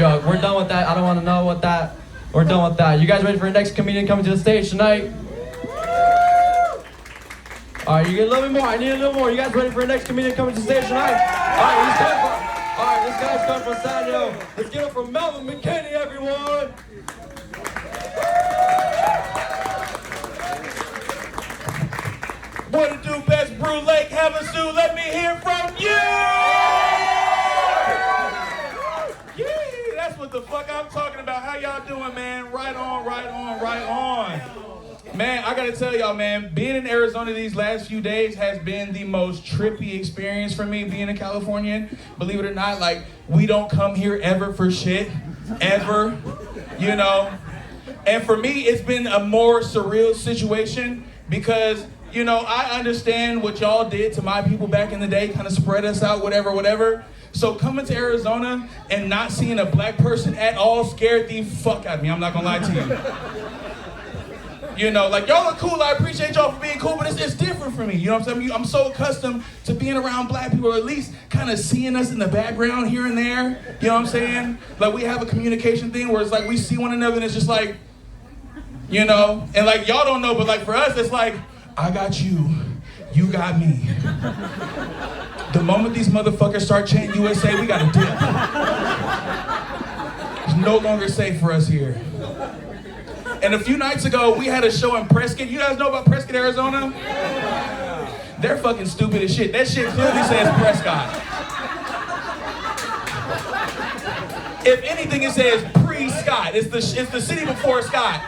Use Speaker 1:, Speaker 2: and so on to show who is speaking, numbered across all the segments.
Speaker 1: We're done with that. I don't want to know what that. We're done with that. You guys ready for the next comedian coming to the stage tonight? Alright, you get a little bit more. I need a little more. You guys ready for the next comedian coming to the stage tonight? Alright, this guy's coming from San Diego. Let's get it from Melvin McKinney, everyone.
Speaker 2: What to do, best Brew Lake Havasu? Let me hear from you! Yeah, that's what the fuck I'm talking about. How y'all doing, man? Right on, right on, right on. Man, I gotta tell y'all, man, being in Arizona these last few days has been the most trippy experience for me being a Californian. Believe it or not, like, we don't come here ever for shit, ever, you know? And for me, it's been a more surreal situation because, you know, I understand what y'all did to my people back in the day, kind of spread us out, whatever. So coming to Arizona and not seeing a black person at all scared the fuck out of me. I'm not gonna lie to you. You know, like, y'all are cool, I appreciate y'all for being cool, but it's different for me, you know what I'm saying? I'm so accustomed to being around black people, or at least kind of seeing us in the background here and there, you know what I'm saying? Like, we have a communication thing where it's like, we see one another and it's just like, you know? And like, y'all don't know, but like, for us, it's like, I got you, you got me. The moment these motherfuckers start chanting USA, we gotta dip. It's no longer safe for us here. And a few nights ago, we had a show in Prescott. You guys know about Prescott, Arizona? They're fucking stupid as shit. That shit clearly says Prescott. If anything, it says pre-Scott. It's the city before Scott.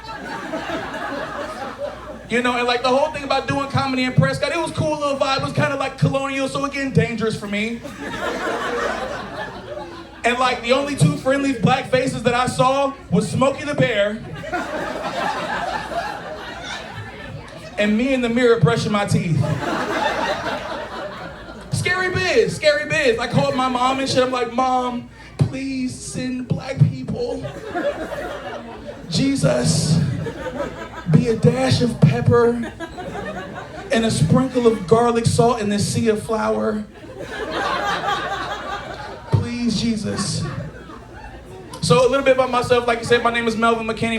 Speaker 2: You know, and like the whole thing about doing comedy in Prescott, it was cool, little vibe. It was kind of like colonial, so again, dangerous for me. And like the only two friendly black faces that I saw was Smokey the Bear and me in the mirror brushing my teeth. Scary biz. I called my mom and shit. I'm like, Mom, please send black people. Jesus, be a dash of pepper and a sprinkle of garlic salt in this sea of flour. Please, Jesus. So a little bit about myself. Like I said, my name is Melvin McKinney.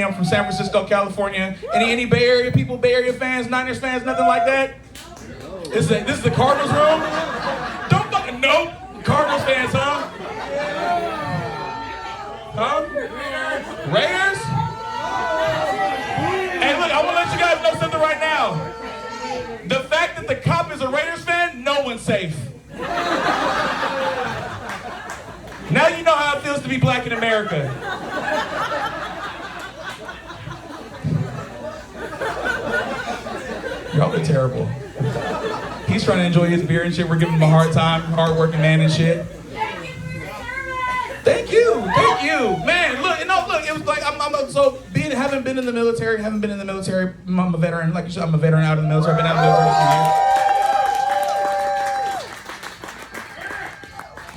Speaker 2: I'm from San Francisco, California. Any Bay Area people, Bay Area fans, Niners fans, nothing like that? This is the Cardinals room? Don't fucking know. Cardinals fans, huh? Huh? Raiders? Hey, look, I want to let you guys know something right now. The fact that the cop is a Raiders fan, no one's safe. Now you know how it feels to be black in America. Y'all are terrible. He's trying to enjoy his beer and shit. We're giving him a hard time, hard-working man and shit. Thank you. Man, look, it was like, having been in the military, I'm a veteran, like you said, I'm a veteran out of the military, I've been out of the military for years.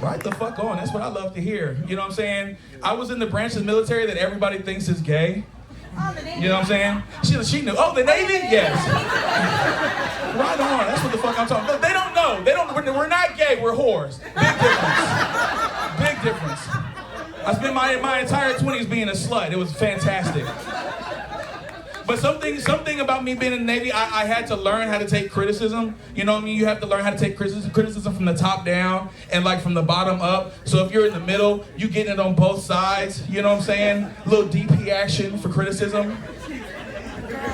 Speaker 2: Right the fuck on, that's what I love to hear, you know what I'm saying? I was in the branch of the military that everybody thinks is gay. You know what I'm saying? She knew. Oh, the Navy? Yes. Right on, that's what the fuck I'm talking about. They don't know, we're not gay, we're whores. Big difference. I spent my entire 20s being a slut. It was fantastic. But something about me being in the Navy, I had to learn how to take criticism. You know what I mean? You have to learn how to take criticism from the top down and like from the bottom up. So if you're in the middle, you getting it on both sides. You know what I'm saying? A little DP action for criticism.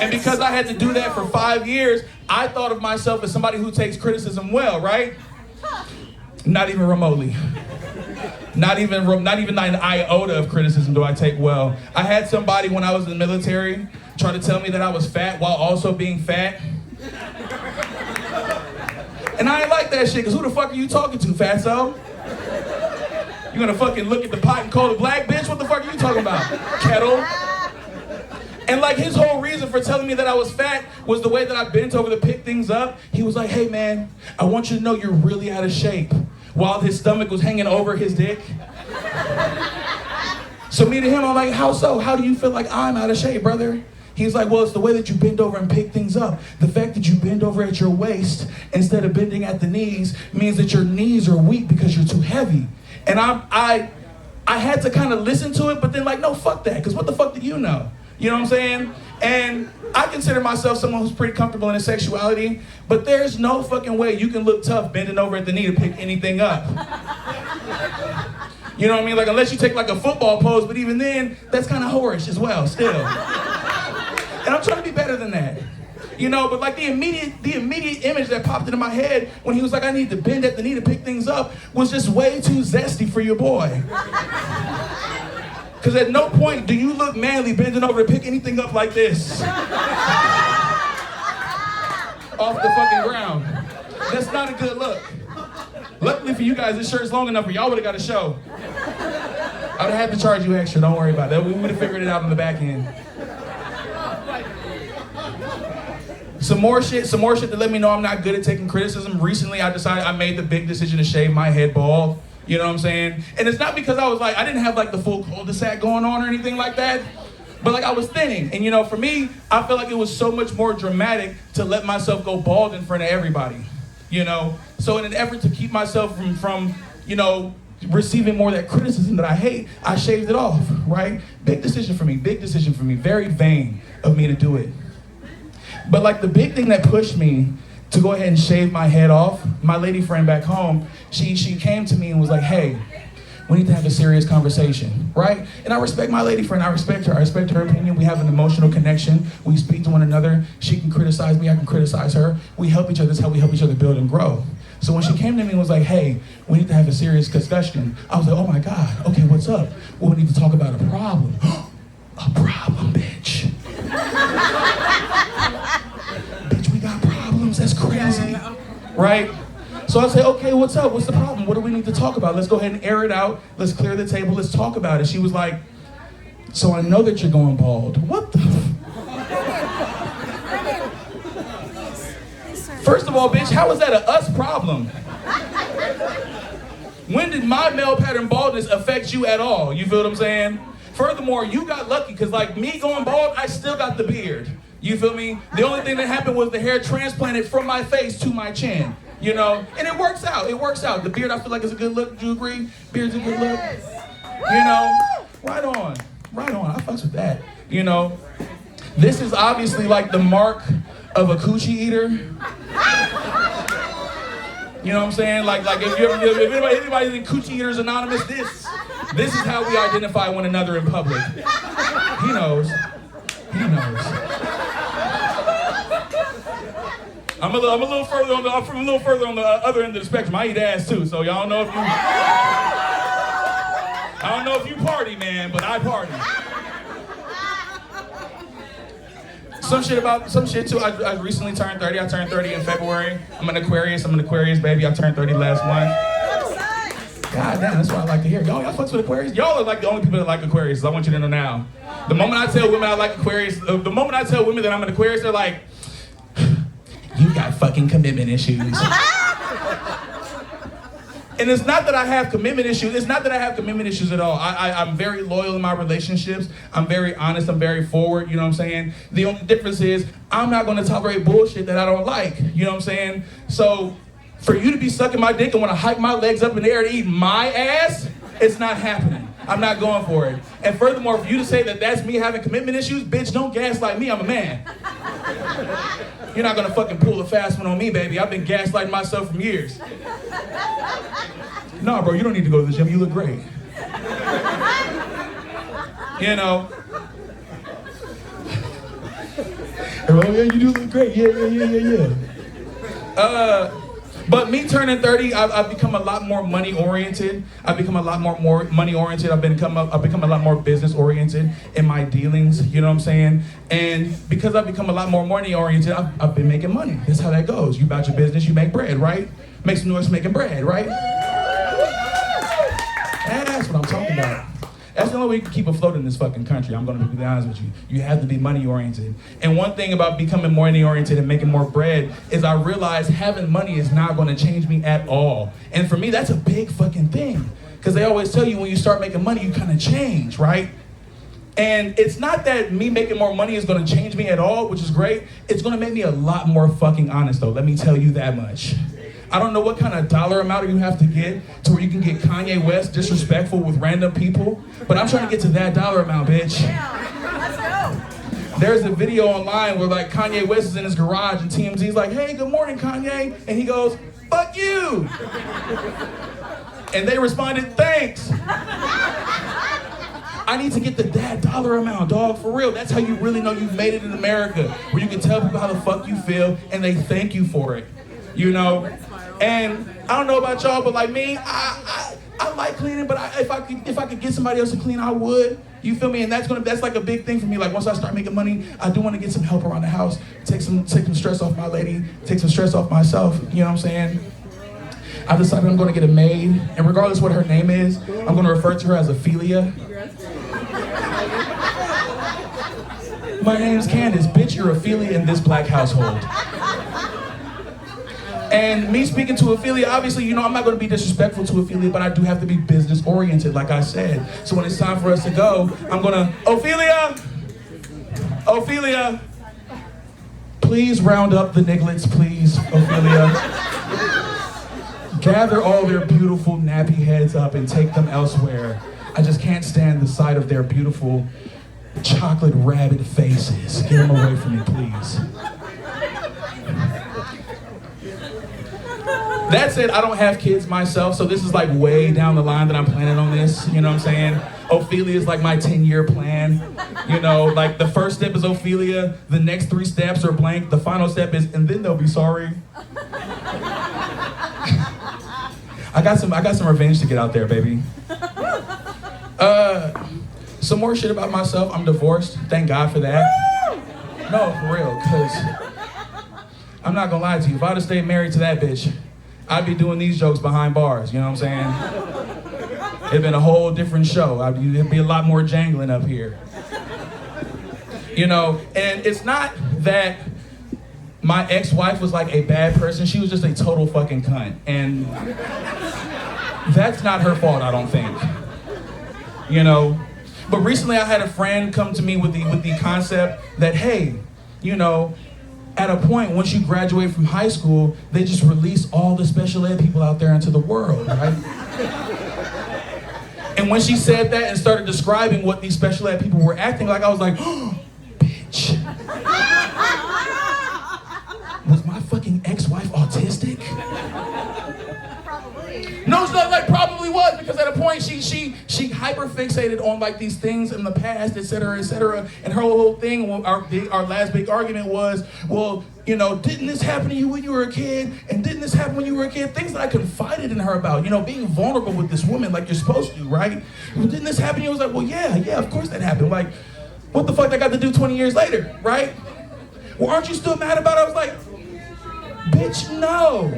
Speaker 2: And because I had to do that for 5 years, I thought of myself as somebody who takes criticism well, right? Not even remotely. Not even an iota of criticism do I take well. I had somebody when I was in the military try to tell me that I was fat while also being fat. And I ain't like that shit, because who the fuck are you talking to, fatso? You gonna fucking look at the pot and call it black, bitch? What the fuck are you talking about, kettle? And like his whole reason for telling me that I was fat was the way that I bent over to pick things up. He was like, hey man, I want you to know you're really out of shape. While his stomach was hanging over his dick. So me to him, I'm like, how so? How do you feel like I'm out of shape, brother? He's like, well, it's the way that you bend over and pick things up. The fact that you bend over at your waist instead of bending at the knees means that your knees are weak because you're too heavy. And I I had to kind of listen to it, but then like, no, fuck that, because what the fuck do you know? You know what I'm saying? And I consider myself someone who's pretty comfortable in his sexuality, but there's no fucking way you can look tough bending over at the knee to pick anything up. You know what I mean? Like, unless you take like a football pose, but even then, that's kind of whorish as well, still. And I'm trying to be better than that. You know, but like the immediate image that popped into my head when he was like, I need to bend at the knee to pick things up, was just way too zesty for your boy. Because at no point do you look manly bending over to pick anything up like this. Off the fucking ground. That's not a good look. Luckily for you guys, this shirt's long enough where y'all would have got a show. I would have had to charge you extra, don't worry about that. We would have figured it out on the back end. Some more shit to let me know I'm not good at taking criticism. Recently, I made the big decision to shave my head bald. You know what I'm saying? And it's not because I didn't have like the full cul-de-sac going on or anything like that. But like I was thinning. And you know, for me, I felt like it was so much more dramatic to let myself go bald in front of everybody. You know? So in an effort to keep myself from you know, receiving more of that criticism that I hate, I shaved it off, right? Big decision for me, very vain of me to do it. But like the big thing that pushed me to go ahead and shave my head off, my lady friend back home, she came to me and was like, hey, we need to have a serious conversation, right? And I respect my lady friend, I respect her opinion, we have an emotional connection, we speak to one another, she can criticize me, I can criticize her, we help each other, that's how we help each other build and grow. So when she came to me and was like, hey, we need to have a serious discussion, I was like, oh my God, okay, what's up? Well, we need to talk about a problem. A problem, bitch. Bitch, we got problems, that's crazy, right? So I say, okay, what's up? What's the problem? What do we need to talk about? Let's go ahead and air it out. Let's clear the table. Let's talk about it. She was like, so I know that you're going bald. What the? First of all, bitch, how is that a us problem? When did my male pattern baldness affect you at all? You feel what I'm saying? Furthermore, you got lucky because like me going bald, I still got the beard. You feel me? The only thing that happened was the hair transplanted from my face to my chin. You know, and it works out. The beard, I feel like, is a good look. Do you agree? Beard's a good look. You know, right on. I fucks with that. You know, this is obviously like the mark of a coochie eater. You know what I'm saying? Like if anybody's in Coochie Eaters Anonymous, this is how we identify one another in public. He knows. I'm a little further on the other end of the spectrum. I eat ass too, so y'all know if you. I don't know if you party, man, but I party. Some shit too. I recently turned 30. I turned 30 in February. I'm an Aquarius, baby. I turned 30 last month. God damn, that's what I like to hear. Y'all fucks with Aquarius? Y'all are like the only people that like Aquarius. I want you to know now. The moment I tell women I like Aquarius, the moment I tell women that I'm an Aquarius, they're like, you got fucking commitment issues. And it's not that I have commitment issues. It's not that I have commitment issues at all. I'm very loyal in my relationships. I'm very honest. I'm very forward. You know what I'm saying? The only difference is I'm not going to tolerate bullshit that I don't like. You know what I'm saying? So for you to be sucking my dick and want to hike my legs up in the air to eat my ass, it's not happening. I'm not going for it. And furthermore, for you to say that that's me having commitment issues, bitch, don't gaslight me. I'm a man. You're not gonna fucking pull a fast one on me, baby. I've been gaslighting myself for years. No, bro, you don't need to go to the gym. You look great. You know. Oh yeah, you do look great. Yeah. But me turning 30, I've become a lot more money oriented. I've become a lot more money oriented. I've become a lot more business oriented in my dealings. You know what I'm saying? And because I've become a lot more money oriented, I've been making money. That's how that goes. You about your business, you make bread, right? Make some noise making bread, right? That's what I'm talking about. That's the only way you can keep afloat in this fucking country. I'm gonna be honest with you. You have to be money oriented. And one thing about becoming money oriented and making more bread is I realized having money is not gonna change me at all. And for me, that's a big fucking thing. Because they always tell you when you start making money, you kind of change, right? And it's not that me making more money is gonna change me at all, which is great. It's gonna make me a lot more fucking honest though, let me tell you that much. I don't know what kind of dollar amount you have to get to where you can get Kanye West disrespectful with random people, but I'm trying to get to that dollar amount, bitch.
Speaker 3: Let's go.
Speaker 2: There's a video online where like Kanye West is in his garage and TMZ's like, hey, good morning, Kanye. And he goes, fuck you. And they responded, thanks. I need to get that dollar amount, dog, for real. That's how you really know you've made it in America, where you can tell people how the fuck you feel and they thank you for it, you know? And I don't know about y'all, but like me, I like cleaning, but if I could get somebody else to clean, I would. You feel me? And that's like a big thing for me. Like once I start making money, I do want to get some help around the house, take some stress off my lady, take some stress off myself. You know what I'm saying? I've decided I'm going to get a maid, and regardless what her name is, I'm going to refer to her as Ophelia. My name's Candace. Bitch, you're Ophelia in this black household. And me speaking to Ophelia, obviously, you know, I'm not going to be disrespectful to Ophelia, but I do have to be business oriented, like I said. So when it's time for us to go, I'm going to, Ophelia, please round up the nigglets, please, Ophelia. Gather all their beautiful nappy heads up and take them elsewhere. I just can't stand the sight of their beautiful chocolate rabbit faces. Get them away from me, please. That said, I don't have kids myself, so this is like way down the line that I'm planning on this, you know what I'm saying? Ophelia is like my 10-year plan. You know, like the first step is Ophelia, the next 3 steps are blank, the final step is, and then they'll be sorry. I got some revenge to get out there, baby. Some more shit about myself. I'm divorced. Thank God for that. No, for real, because I'm not gonna lie to you. If I'd have stayed married to that bitch, I'd be doing these jokes behind bars, you know what I'm saying? It'd been a whole different show. It'd be a lot more jangling up here. You know, and it's not that my ex-wife was like a bad person. She was just a total fucking cunt. And that's not her fault, I don't think. You know? But recently I had a friend come to me with the concept that, hey, you know, at a point, once you graduate from high school, they just release all the special ed people out there into the world, right? And when she said that and started describing what these special ed people were acting like, I was like, oh, bitch. Was my fucking ex-wife autistic?
Speaker 3: Probably.
Speaker 2: No, it's not like probably was, because at a point she hyper fixated on like these things in the past, et cetera, and her whole thing, our last big argument was, well, you know, didn't this happen to you when you were a kid? And didn't this happen when you were a kid? Things that I confided in her about, you know, being vulnerable with this woman like you're supposed to, right? Well, didn't this happen to you? I was like, well, yeah, of course that happened. Like, what the fuck that got to do 20 years later, right? Well, aren't you still mad about it? I was like, bitch, no.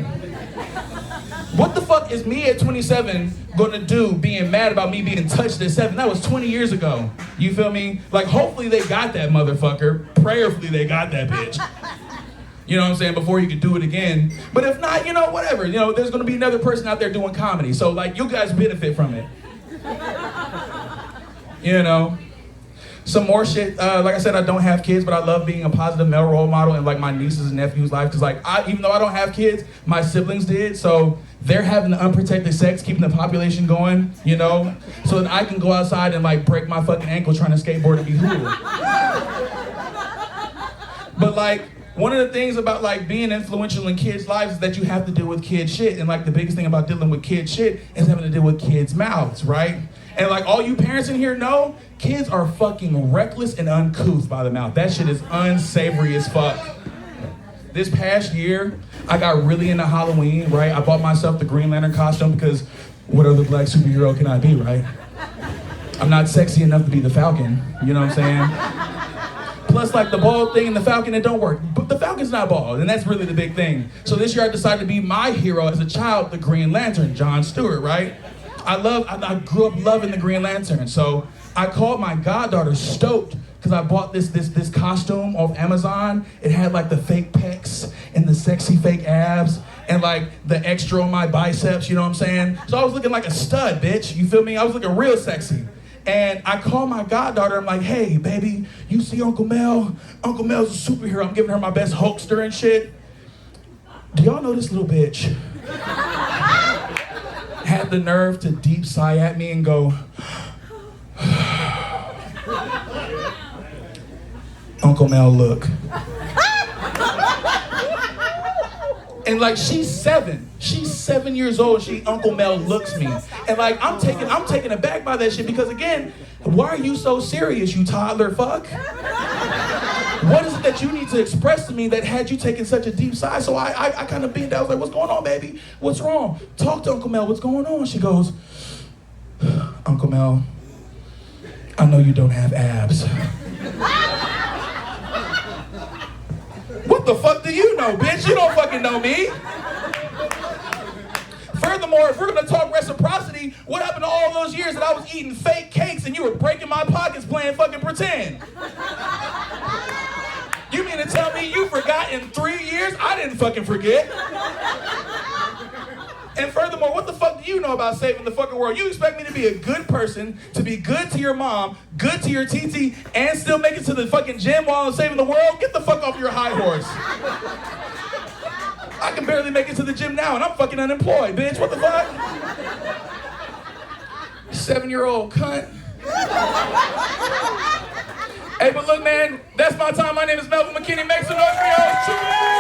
Speaker 2: What the fuck is me at 27 gonna do being mad about me being touched at 7? That was 20 years ago. You feel me? Like, hopefully they got that motherfucker. Prayerfully they got that bitch. You know what I'm saying? Before you could do it again. But if not, you know, whatever. You know, there's gonna be another person out there doing comedy. So, like, you guys benefit from it. You know? Some more shit, like I said, I don't have kids, but I love being a positive male role model in like my nieces and nephews' life. Cause like, even though I don't have kids, my siblings did. So they're having the unprotected sex, keeping the population going, you know? So that I can go outside and like break my fucking ankle trying to skateboard and be cool. But like, one of the things about like being influential in kids' lives is that you have to deal with kid shit. And like the biggest thing about dealing with kid shit is having to deal with kids' mouths, right? And like all you parents in here know, kids are fucking reckless and uncouth by the mouth. That shit is unsavory as fuck. This past year, I got really into Halloween, right? I bought myself the Green Lantern costume because what other black superhero can I be, right? I'm not sexy enough to be the Falcon, you know what I'm saying? Plus like the bald thing and the Falcon, it don't work. But the Falcon's not bald, and that's really the big thing. So this year I decided to be my hero as a child, the Green Lantern, John Stewart, right? I grew up loving the Green Lantern, so I called my goddaughter stoked because I bought this costume off Amazon. It had like the fake pecs and the sexy fake abs and like the extra on my biceps, you know what I'm saying? So I was looking like a stud, bitch, you feel me? I was looking real sexy. And I called my goddaughter, I'm like, hey, baby, you see Uncle Mel? Uncle Mel's a superhero. I'm giving her my best Hulkster and shit. Do y'all know this little bitch had the nerve to deep sigh at me and go, Uncle Mel, look. And like, she's 7 years old. Uncle Mel looks me. And like, I'm taken aback by that shit because again, why are you so serious, you toddler fuck? What is it that you need to express to me that had you taken such a deep sigh? So I kind of beamed down. I was like, what's going on, baby? What's wrong? Talk to Uncle Mel. What's going on? She goes, Uncle Mel, I know you don't have abs. What the fuck do you know, bitch? You don't fucking know me. Furthermore, if we're gonna talk reciprocity, what happened to all those years that I was eating fake cakes and you were breaking my pockets playing fucking pretend? You mean to tell me you forgot in 3 years? I didn't fucking forget. And furthermore, what the fuck do you know about saving the fucking world? You expect me to be a good person, to be good to your mom, good to your TT, and still make it to the fucking gym while I'm saving the world? Get the fuck off your high horse. I can barely make it to the gym now and I'm fucking unemployed, bitch. What the fuck? 7-year-old cunt. Hey, but look, man, that's my time. My name is Melvin McKinney. Make some noise for y'all.